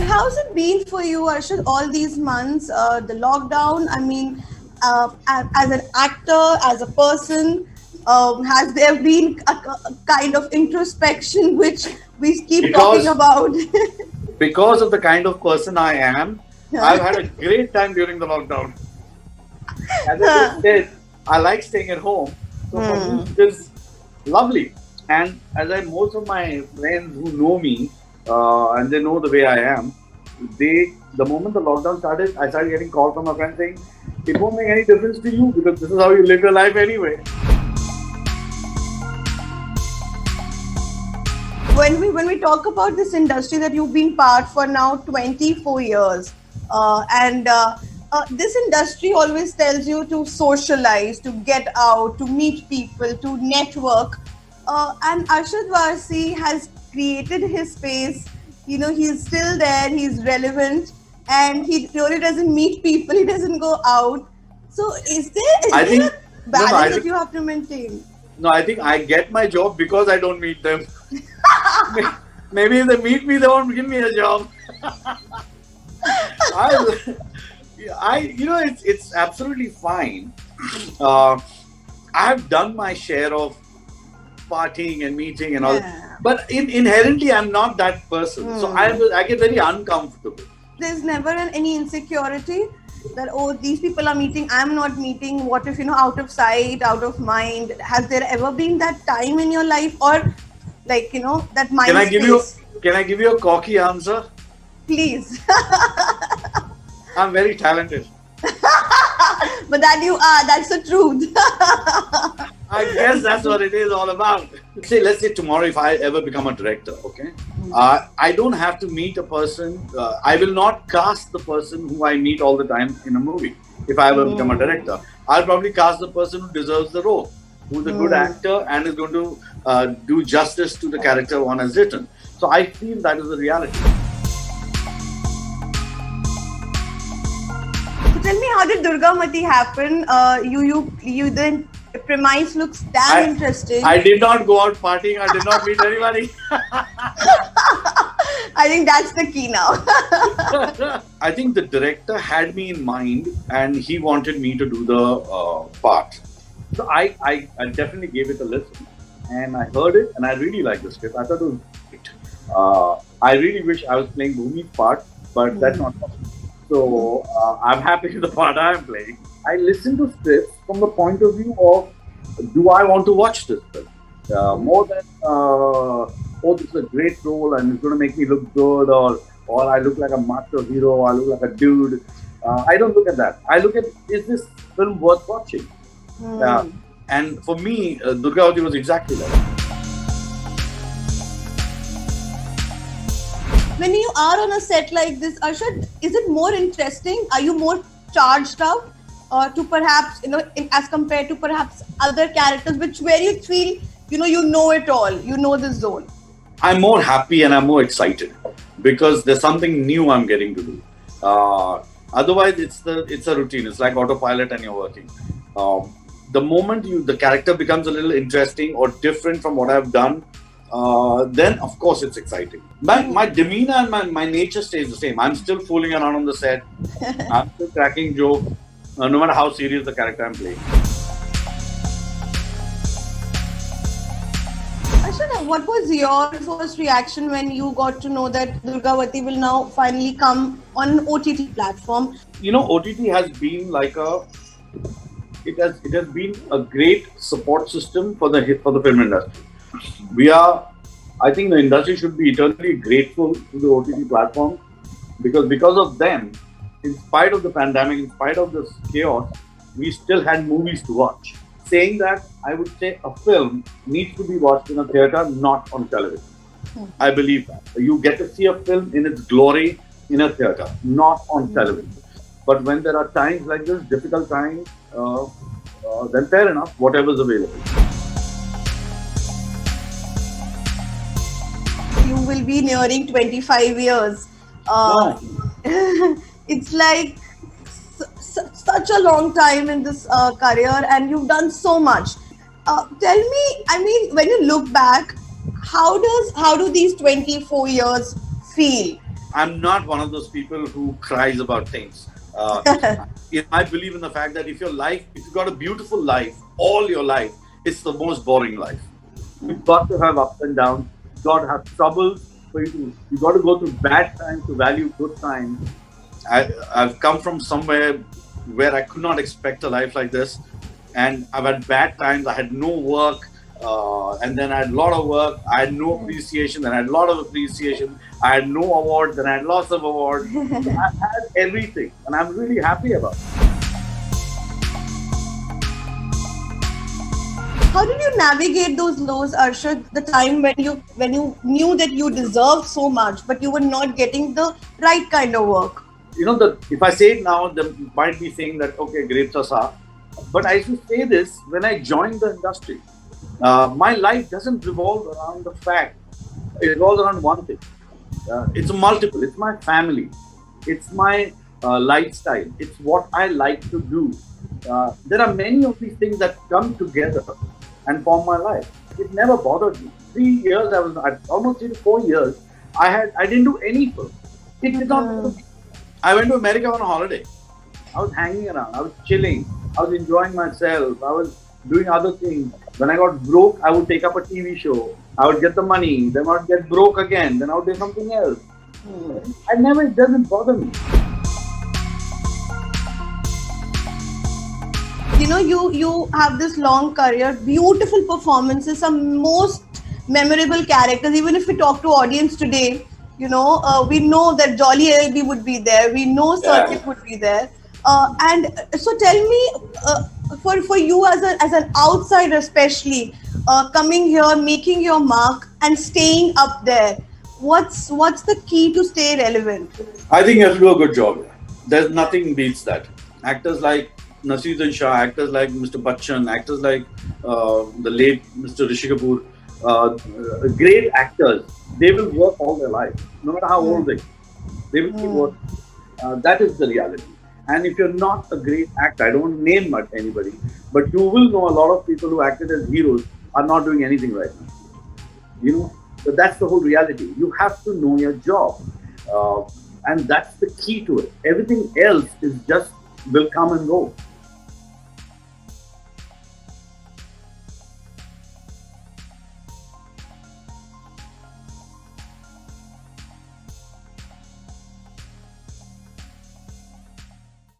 How's it been for you, Arshad, all these months, the lockdown? I mean, as an actor, as a person, has there been a kind of introspection which we keep talking Because about? because of the kind of person I am, I've had a great time during the lockdown. As I just said, I like staying at home. So for me, it is lovely. And most of my friends who know me, and they know the way I am, the moment the lockdown started, I started getting calls from my friends saying, it won't make any difference to you because this is how you live your life anyway. When we talk about this industry that you've been part for now 24 years, and this industry always tells you to socialize, to get out, to meet people, to network. And Arshad Varsi has created his space. You know, he's still there, he's relevant, and he really doesn't meet people, he doesn't go out. So is I there think, a no, no, balance that you have to maintain? no, I think I get my job because I don't meet them. Maybe if they meet me, they won't give me a job. It's absolutely fine. I have done my share of partying and meeting and all, Yeah. but inherently, I'm not that person. So I get very uncomfortable. There's never any insecurity that, oh, these people are meeting, I'm not meeting. What if, out of sight, out of mind? Has there ever been that time in your life, or like, that mind Can I give you? space? Can I give you a cocky answer? Please. I'm very talented. But that you are, that's the truth. I guess that's what it is all about. Let's say tomorrow, if I ever become a director, okay, I don't have to meet a person. I will not cast the person who I meet all the time in a movie. If I ever become a director, I'll probably cast the person who deserves the role, who's a good actor and is going to do justice to the character one has written. So I feel that is the reality. So tell me, how did Durga Mati happen? You then premise looks damn interesting. I did not go out partying. I did not meet anybody. I think that's the key now. I think the director had me in mind and he wanted me to do the part. So I definitely gave it a listen and I heard it and I really liked the script. I thought it was great. I really wish I was playing Bhumi's part, but that's not possible. So I'm happy with the part I am playing. I listen to scripts from the point of view of, do I want to watch this film? More than, oh, this is a great role and it's going to make me look good, or I look like a macho hero, or I look like a dude. I don't look at that. I look at, is this film worth watching? And for me, Durga Mati was exactly that. When you are on a set like this, Arshad, is it more interesting? Are you more charged up to perhaps, as compared to perhaps other characters, where you feel, you know it all, you know the zone? I'm more happy and I'm more excited because there's something new I'm getting to do. Otherwise, it's a routine. It's like autopilot and you're working. The moment the character becomes a little interesting or different from what I've done, then of course it's exciting. My demeanor and my nature stays the same. I'm still fooling around on the set. I'm still cracking jokes, no matter how serious the character I'm playing. Arshad, what was your first reaction when you got to know that Durga Mati will now finally come on an OTT platform? OTT has been like it has been a great support system for the film industry. I think the industry should be eternally grateful to the OTT platform because of them, in spite of the pandemic, in spite of this chaos, we still had movies to watch. Saying that, I would say a film needs to be watched in a theatre, not on television. I believe that. You get to see a film in its glory in a theatre, not on television. But when there are times like this, difficult times, then fair enough, whatever's available. You will be nearing 25 years. Uh, No. it's like such a long time in this career, and you've done so much. Tell me, I mean, when you look back, how do these 24 years feel? I'm not one of those people who cries about things. I believe in the fact that if you've got a beautiful life all your life, it's the most boring life. You've got to have ups and downs. You've got to have troubles. You've got to go through bad times to value good times. I've come from somewhere where I could not expect a life like this, and I've had bad times. I had no work, and then I had a lot of work. I had no appreciation, then I had a lot of appreciation. I had no awards, then I had lots of awards. I've had everything, and I'm really happy about it. How did you navigate those lows, Arshad? The time when you knew that you deserved so much, but you were not getting the right kind of work. If I say it now, they might be saying that okay, grapes are sour. But I should say this: when I joined the industry, my life doesn't revolve around the fact. It revolves around one thing. It's a multiple. It's my family. It's my lifestyle. It's what I like to do. There are many of these things that come together and form my life. It never bothered me. 3 years, almost 3 to 4 years. I didn't do any film. It did not. I went to America on a holiday. I was hanging around. I was chilling. I was enjoying myself. I was doing other things. When I got broke, I would take up a TV show. I would get the money. Then I would get broke again. Then I would do something else. It doesn't bother me. You have this long career, beautiful performances, some most memorable characters. Even if we talk to audience today, we know that Jolly LLB would be there. We know Circuit would be there. And so tell me, for you as an outsider, especially coming here, making your mark, and staying up there, what's the key to stay relevant? I think you have to do a good job. There's nothing beats that. Actors like Naseeruddin Shah, actors like Mr. Bachchan, actors like the late Mr. Rishi Kapoor, great actors, they will work all their life, no matter how old they will keep working. That is the reality. And if you're not a great actor, I don't want to name anybody, but you will know a lot of people who acted as heroes are not doing anything right now. So that's the whole reality. You have to know your job, and that's the key to it. Everything else will come and go.